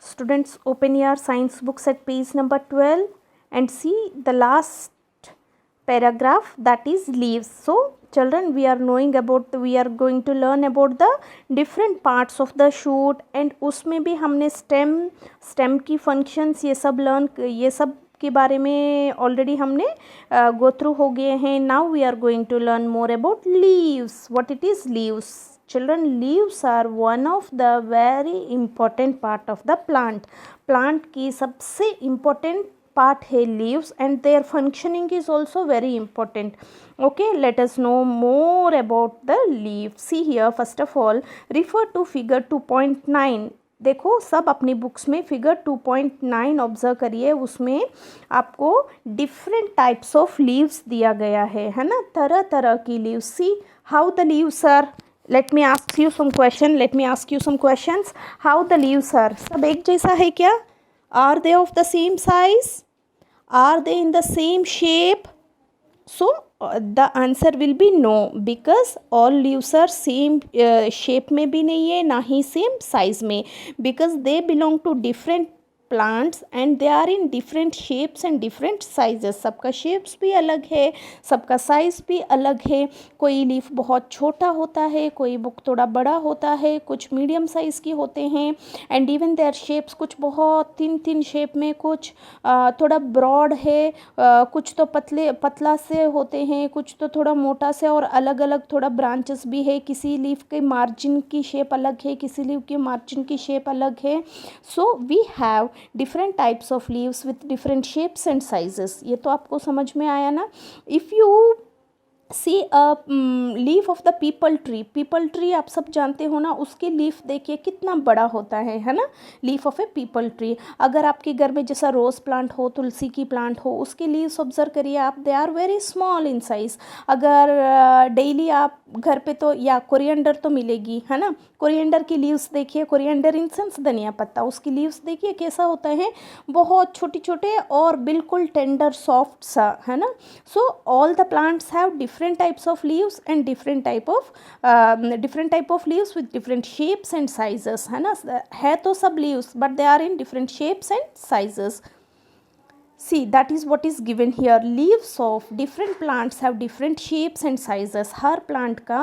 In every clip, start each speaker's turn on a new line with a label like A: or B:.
A: Students, open your science books at page number 12 and see the last paragraph, that is leaves. So children, we are going to learn about the different parts of the shoot, and उसमें भी हमने stem की functions ये सब के बारे में already हमने गो थ्रू हो गए हैं. Now we are going to learn more about leaves. What it is leaves? Children, leaves are one of the very important part of the plant. Plant की सबसे important part है leaves, and their functioning is also very important. Okay, let us know more about the leaf. See here, first of all, refer to figure 2.9. देखो, सब अपनी books में figure 2.9 observe करिए. उसमें आपको डिफरेंट टाइप्स ऑफ लीव्स दिया गया है ना, तरह तरह की leaves. See how the leaves are. Let me ask you some questions. How the leaves are. सब एक जैसा है क्या? Are they of the same size? Are they in the same shape? So the answer will be no, because all leaves are same shape में भी नहीं है, ना ही same size में, because they belong to different plants and they are in different shapes and different sizes. सबका shapes भी अलग है, सबका size भी अलग है. कोई लीफ बहुत छोटा होता है, कोई बुक थोड़ा बड़ा होता है, कुछ मीडियम साइज़ की होते हैं. एंड इवन देयर शेप्स, कुछ बहुत थिन शेप में, कुछ थोड़ा ब्रॉड है, कुछ तो पतला से होते हैं, कुछ तो थोड़ा मोटा से, और अलग अलग थोड़ा ब्रांचेस भी है. किसी लीफ के मार्जिन की शेप अलग है, किसी लीफ की मार्जिन की शेप अलग है. So we have different types of leaves with different shapes and sizes. ये तो आपको समझ में आया ना. If you see leaf of the peepal tree आप सब जानते हो ना, उसके लीफ देखिए कितना बड़ा होता है ना. Leaf of A people tree. अगर आपके घर में जैसा रोज़ प्लांट हो, तुलसी की प्लांट हो, उसके लीव्स ऑब्जर्व करिए आप, they are very small in size. अगर डेली आप घर पे तो, या कोरिएंडर तो मिलेगी है ना, कोरिएंडर की लीव्स देखिए, कोरिएंडर इन सेंस धनिया पत्ता, उसकी लीव्स देखिए कैसा होता है, बहुत छोटे छोटे और बिल्कुल टेंडर सॉफ्ट सा है ना. So all the plants have different types of leaves and different type of leaves with different shapes and sizes है ना. है तो सब leaves but they are in different shapes and sizes. See, that is what is given here. Leaves of different plants have different shapes and sizes. Her plant का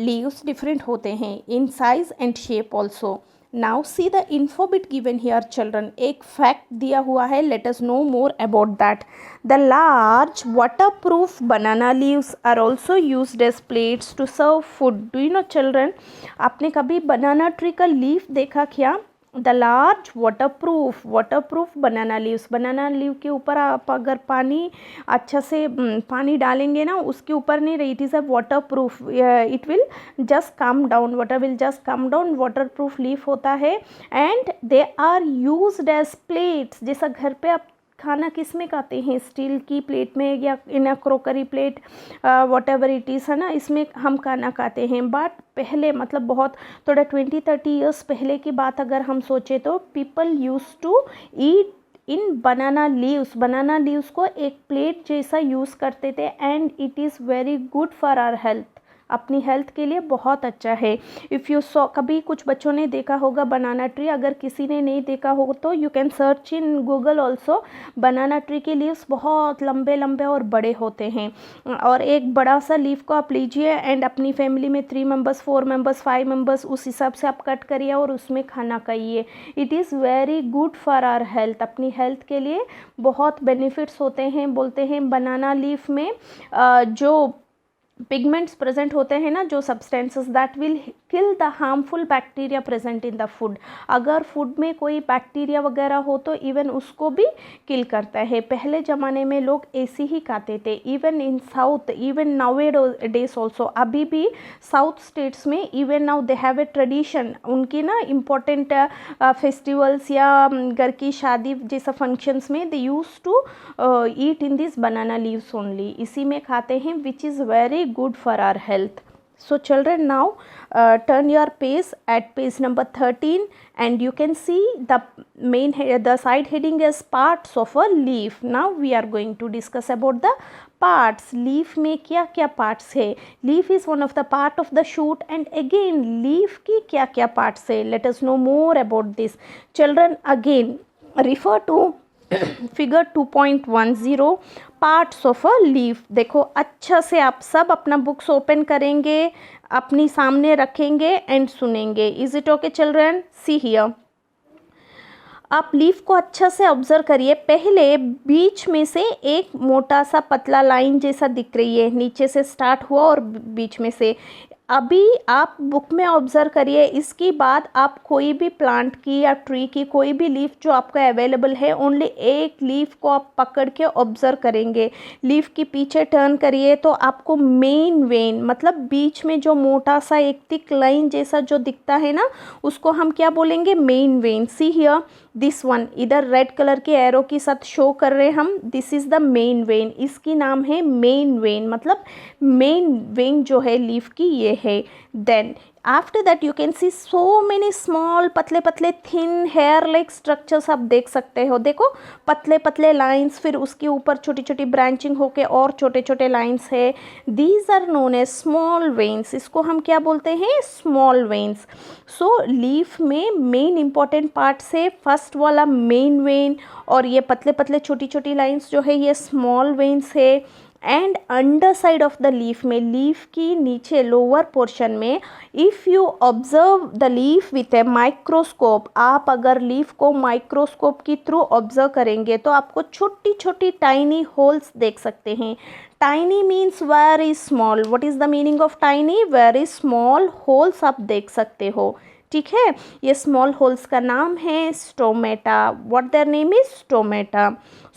A: leaves different होते हैं in size and shape also. Now see the info bit given here children. एक fact दिया हुआ है. Let us know more about that. The large waterproof banana leaves are also used as plates to serve food. Do you know children? आपने कभी banana tree का leaf देखा क्या? The large waterproof banana leave के ऊपर आप अगर पानी अच्छा से पानी डालेंगे ना, उसके ऊपर नहीं रही, it is a waterproof. It will just come down, water will just come down. Waterproof leaf होता है. And they are used as plates. जैसा घर पे आप खाना किस में खाते हैं, स्टील की प्लेट में या in a crockery plate, whatever it is है ना, इसमें हम खाना खाते हैं. बट पहले मतलब बहुत थोड़ा 20-30 ईयर्स पहले की बात अगर हम सोचें तो people use to eat in banana leaves को एक प्लेट जैसा यूज़ करते थे. And it is very good for our health. अपनी हेल्थ के लिए बहुत अच्छा है. इफ़ यू सॉ, कभी कुछ बच्चों ने देखा होगा बनाना ट्री, अगर किसी ने नहीं देखा हो तो you can search in Google also. Banana tree के लीव्स बहुत लंबे लंबे और बड़े होते हैं. और एक बड़ा सा लीफ को आप लीजिए एंड अपनी फैमिली में 3 मेंबर्स, 4 मेंबर्स, 5 मेंबर्स, उस हिसाब से आप कट करिए और उसमें खाना खाइए. It is very good for our health. अपनी हेल्थ के लिए बहुत बेनिफिट्स होते हैं. बोलते हैं बनाना लीफ में जो पिगमेंट्स प्रेजेंट होते हैं ना, जो substances that will kill the harmful bacteria present in the food. अगर फूड में कोई बैक्टीरिया वगैरह हो तो इवन उसको भी किल करता है. पहले ज़माने में लोग ऐसे ही खाते थे. Even in south, even now days also, अभी भी साउथ स्टेट्स में even now they have a tradition. उनकी ना इम्पोर्टेंट फेस्टिवल्स या घर की शादी जैसा फंक्शंस में they use to eat in this banana leaves only. इसी में खाते हैं, which is very good for our health. So children, now turn your page at page number 13 and you can see the side heading is parts of a leaf. Now we are going to discuss about the parts. Leaf में क्या क्या parts है? Leaf is one of the part of the shoot and again leaf की क्या क्या parts है? Let us know more about this. Children, again refer to figure 2.10 parts of a leaf. देखो अच्छा से आप सब अपना बुक्स ओपन करेंगे, अपनी सामने रखेंगे एंड सुनेंगे. Is it okay children? See here. आप लीफ को अच्छा से ऑब्जर्व करिए. पहले बीच में से एक मोटा सा पतला लाइन जैसा दिख रही है, नीचे से स्टार्ट हुआ और बीच में से. अभी आप बुक में ऑब्जर्व करिए. इसके बाद आप कोई भी प्लांट की या ट्री की कोई भी लीफ जो आपको अवेलेबल है, ओनली एक लीफ को आप पकड़ के ऑब्जर्व करेंगे. लीफ के पीछे टर्न करिए तो आपको मेन वेन, मतलब बीच में जो मोटा सा एक थिक लाइन जैसा जो दिखता है ना, उसको हम क्या बोलेंगे? Main vein. See here this one, इधर रेड कलर के एरो के साथ शो कर रहे हैं हम. This is the main vein. इसकी नाम है मेन वेन, मतलब मेन वेन जो है लीफ की ये है. Then after that you can see so many small पतले पतले थिन हेयर लाइक स्ट्रक्चर्स आप देख सकते हो. देखो पतले पतले लाइंस, फिर उसके ऊपर छोटी छोटी ब्रांचिंग होके और छोटे छोटे लाइंस है. These are known as small veins. इसको हम क्या बोलते हैं? Small veins. सो लीफ में मेन इंपॉर्टेंट पार्ट्स है. फर्स्ट वाला मेन वेन और ये पतले पतले छोटी छोटी लाइंस जो है ये स्मॉल वेन्स है. And under side of the leaf में, लीफ की नीचे लोअर पोर्शन में, if you observe the leaf with a microscope, आप अगर लीफ को माइक्रोस्कोप के थ्रू ऑब्जर्व करेंगे तो आपको छोटी छोटी टाइनी होल्स देख सकते हैं. Tiny means very small. What is the meaning of tiny? Very small holes आप देख सकते हो. ठीक है, ये स्मॉल होल्स का नाम है stomata. What their name is? Stomata.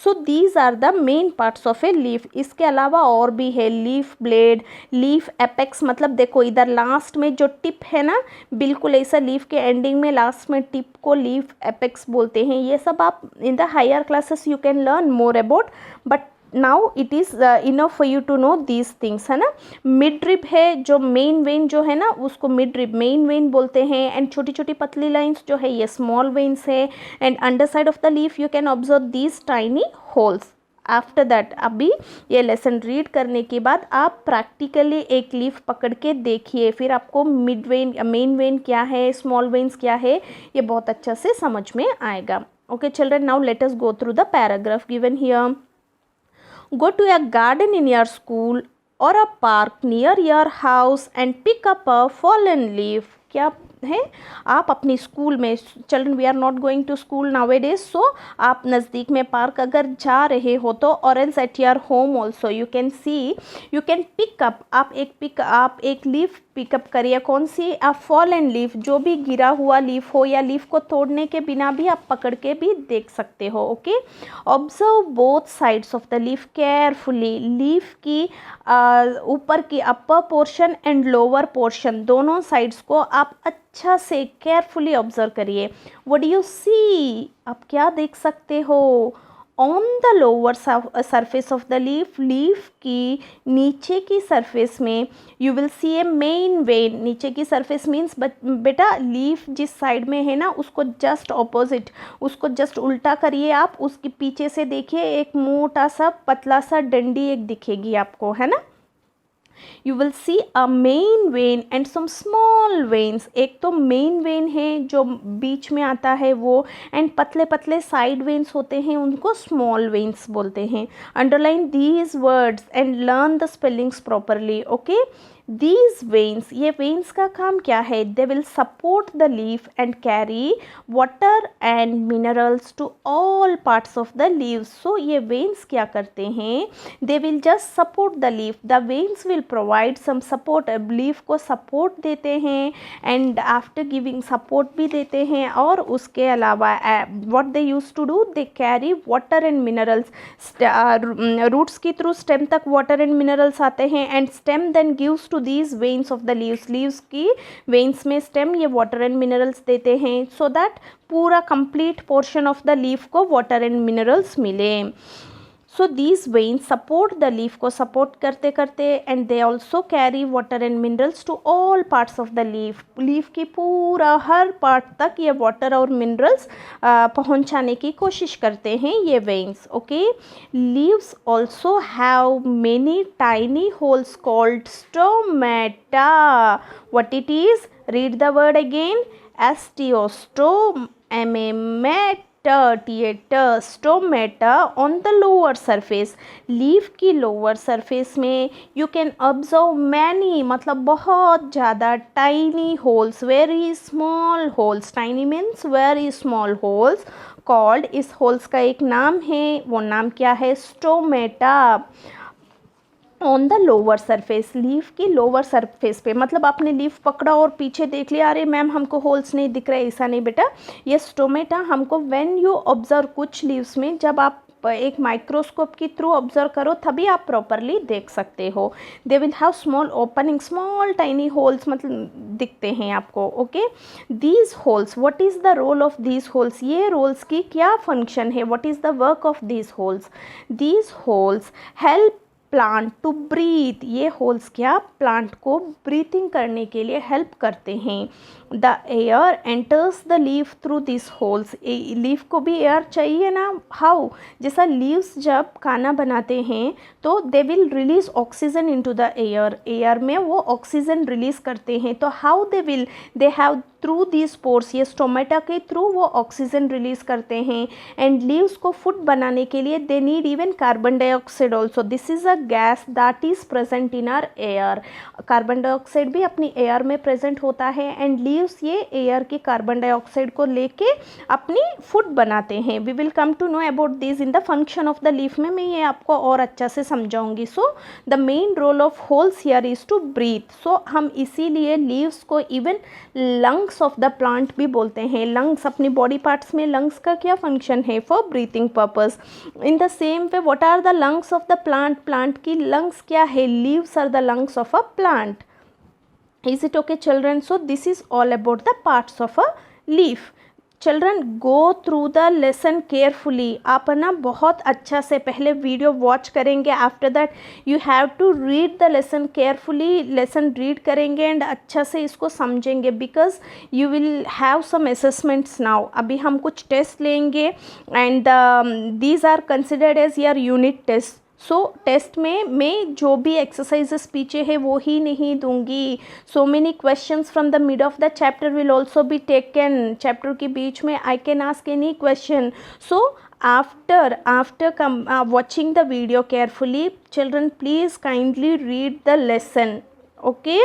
A: So these are the main parts of a leaf. इसके अलावा और भी है. लीफ ब्लेड, लीफ एपेक्स, मतलब देखो इधर लास्ट में जो टिप है ना, बिल्कुल ऐसा लीफ के एंडिंग में लास्ट में टिप को लीफ एपेक्स बोलते हैं. ये सब आप in the higher classes you can learn more about, but now it is enough for you to know these things, है ना. मिड रिब है, जो मेन वेन जो है ना उसको मिड रिब मेन वेन बोलते हैं. एंड छोटी छोटी पतली लाइंस जो है ये स्मॉल वेन्स है. And under side of the leaf you can observe these tiny holes. After that, अभी ये लेसन रीड करने के बाद आप प्रैक्टिकली एक लीफ पकड़ के देखिए, फिर आपको मिड वेन मेन वेन क्या है, स्मॉल वेन्स क्या है, ये बहुत अच्छा से समझ में आएगा. Okay children, now let us go through the paragraph given here. Go to a garden in your school or a park near your house and pick up a fallen leaf. क्या है? आप अपनी स्कूल में, children we are not going to school nowadays, so आप नज़दीक में park अगर जा रहे हो तो, और else at your home also you can see, you can pick up, आप एक लीफ पिकअप करिए. कौन सी? अ फॉलन लीफ, जो भी गिरा हुआ लीफ हो या लीफ को तोड़ने के बिना भी आप पकड़ के भी देख सकते हो. Okay, observe both sides of the leaf carefully. Leaf की ऊपर की upper portion and lower portion दोनों साइड्स को आप अच्छा से केयरफुली ऑब्जर्व करिए. What do you see? आप क्या देख सकते हो? On the lower surface of the leaf, leaf की नीचे की सरफेस में you will see A main vein. नीचे की सरफेस मीन्स बेटा लीफ जिस साइड में है ना उसको जस्ट ऑपोजिट, उसको जस्ट उल्टा करिए आप. उसके पीछे से देखिए एक मोटा सा पतला सा डंडी एक दिखेगी आपको, है ना. You will see a main vein and some small veins. एक तो मेन वेन है जो बीच में आता है वो, एंड पतले पतले साइड वेन्स होते हैं उनको स्मॉल वेन्स बोलते हैं. Underline these words and learn the spellings properly. Okay, these veins, ये वेन्स का काम क्या है? They will support the leaf and carry water and minerals to all parts of the leaves. So ये veins क्या करते हैं? They will just support the leaf. The veins will provide some support. Leaf को support देते हैं and after giving support भी देते हैं, और उसके अलावा what they use to do, they carry water and minerals. Roots के थ्रू स्टेम तक वाटर एंड मिनरल्स आते हैं and stem then gives to these veins of the leaves. Leaves की वेन्स में स्टेम ये वाटर एंड मिनरल्स देते हैं, so that पूरा complete portion of the leaf को वाटर एंड मिनरल्स मिले. So these veins support the leaf को support करते करते and they also carry water and minerals to all parts of the leaf की पूरा हर पार्ट तक ये वाटर और मिनरल्स पहुंचाने की कोशिश करते हैं ये veins. Okay, leaves also have many tiny holes called stomata. What it is? Read the word again. Stomata on the lower surface. Leaf की लोअर सरफेस में यू कैन ऑब्जर्व मैनी मतलब बहुत ज़्यादा tiny holes, very small holes. Tiny means very small holes called. इस holes का एक नाम है, वो नाम क्या है? Stomata. On the lower surface, leaf की लोअर सरफेस पे, मतलब आपने लीफ पकड़ा और पीछे देख लिया, अरे मैम हमको होल्स नहीं दिख रहे, ऐसा नहीं बेटा. ये स्टोमेटा हमको व्हेन यू ऑब्जर्व कुछ लीव्स में, जब आप एक माइक्रोस्कोप के थ्रू ऑब्जर्व करो तभी आप प्रॉपरली देख सकते हो. They will have small opening, small tiny holes मतलब दिखते हैं आपको. Okay, these holes, what is the role of these holes? ये रोल्स की क्या फंक्शन है? What is the work of these holes? These holes help plant to breathe. ये holes क्या प्लांट को ब्रीथिंग करने के लिए हेल्प करते हैं. The air enters the leaf through this holes. Leaf को भी एयर चाहिए ना. हाउ? जैसा लीव्स जब खाना बनाते हैं तो they will release oxygen into the air. Air में वो ऑक्सीजन रिलीज करते हैं. तो how they have through this pores, ये स्टोमेटा के थ्रू वो ऑक्सीजन रिलीज करते हैं. एंड लीव्स को फूड बनाने के लिए they need even carbon dioxide also. This is a gas that is present in our air. Carbon dioxide भी अपनी एयर में प्रेजेंट होता है एंड लीव्स ये एयर की कार्बन डाइऑक्साइड को लेके अपनी फूड बनाते हैं. We will come to know about this in the function of the leaf में. मैं ये आपको और अच्छा से समझाऊंगी. So the main role of holes here is to breathe. So हम इसीलिए लीव्स को even lungs of the plant भी बोलते हैं. लंग्स, अपनी बॉडी पार्ट्स में लंग्स का क्या फंक्शन है? For breathing purpose. In the same way what are the lungs of the plant? Plant की लंग्स क्या है? Leaves are the lungs of a plant. Is it okay children? So this is all about the parts of a leaf. Children go through the lesson carefully. आप ना बहुत अच्छा से पहले video watch करेंगे. After that you have to read the lesson carefully. Lesson read करेंगे and अच्छा से इसको समझेंगे because you will have some assessments now. अभी हम कुछ टेस्ट लेंगे and these are considered as your unit test. So test में मैं जो भी एक्सरसाइजेस पीछे है वो ही नहीं दूंगी. So many questions from the mid of the chapter will also be taken. Chapter के बीच में I can ask any question. So after watching the video carefully, children please kindly read the lesson. Okay.